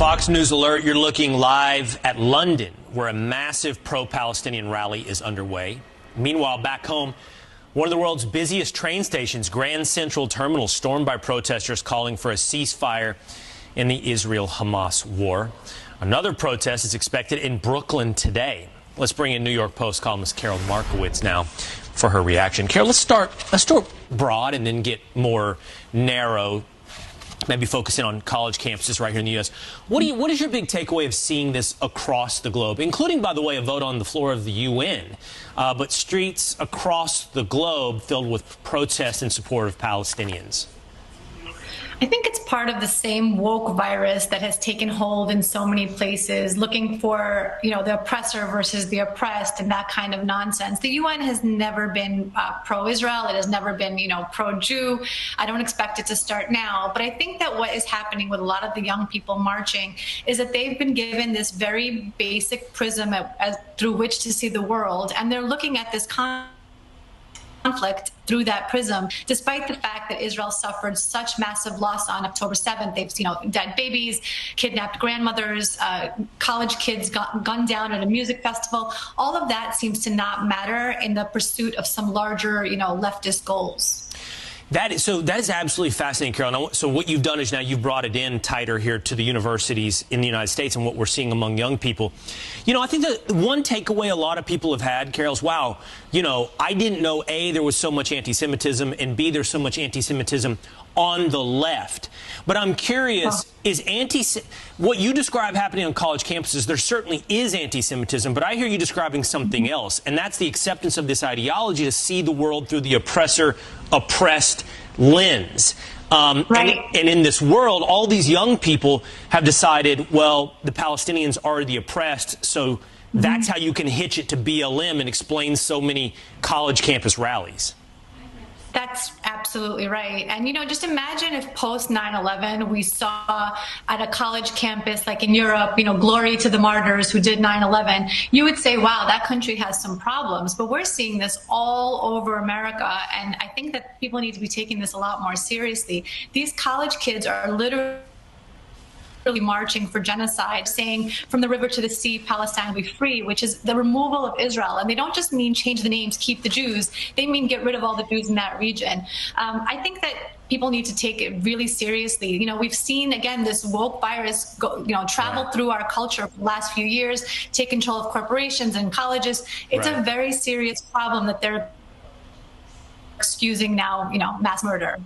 Fox News Alert, you're looking live at London, where a massive pro-Palestinian rally is underway. Meanwhile, back home, one of the world's busiest train stations, Grand Central Terminal, stormed by protesters calling for a ceasefire in the Israel-Hamas war. Another protest is expected in Brooklyn today. Let's bring in New York Post columnist Carol Markowitz now for her reaction. Carol, let's start broad and then get more narrow, maybe focusing on college campuses right here in the U.S. What is your big takeaway of seeing this across the globe, including, by the way, a vote on the floor of the UN, but streets across the globe filled with protests in support of Palestinians? I think it's part of the same woke virus that has taken hold in so many places, looking for, the oppressor versus the oppressed and that kind of nonsense. The UN has never been pro-Israel. It has never been, pro-Jew. I don't expect it to start now. But I think that what is happening with a lot of the young people marching is that they've been given this very basic prism through which to see the world. And they're looking at this conflict through that prism, despite the fact that Israel suffered such massive loss on October 7th. They've seen dead babies, kidnapped grandmothers, college kids gunned down at a music festival. All of that seems to not matter in the pursuit of some larger, leftist goals. That is absolutely fascinating, Carol. So what you've done is now you've brought it in tighter here to the universities in the United States and what we're seeing among young people. I think that one takeaway a lot of people have had, Carol, is, wow, I didn't know, A, there was so much anti-Semitism, and B, there's so much anti-Semitism on the left. But I'm curious, what you describe happening on college campuses, there certainly is anti-Semitism, but I hear you describing something else, and that's the acceptance of this ideology to see the world through the oppressed lens. Right. And in this world, all these young people have decided, well, the Palestinians are the oppressed, so that's how you can hitch it to BLM and explain so many college campus rallies. That's absolutely right. And, just imagine if post 9/11 we saw at a college campus like in Europe, glory to the martyrs who did 9/11. You would say, wow, that country has some problems. But we're seeing this all over America. And I think that people need to be taking this a lot more seriously. These college kids are literally marching for genocide, saying from the river to the sea, Palestine will be free, which is the removal of Israel. And they don't just mean change the names, keep the Jews. They mean get rid of all the Jews in that region. I think that people need to take it really seriously. We've seen, again, this woke virus travel through our culture for the last few years, take control of corporations and colleges. It's a very serious problem that they're excusing now, mass murder.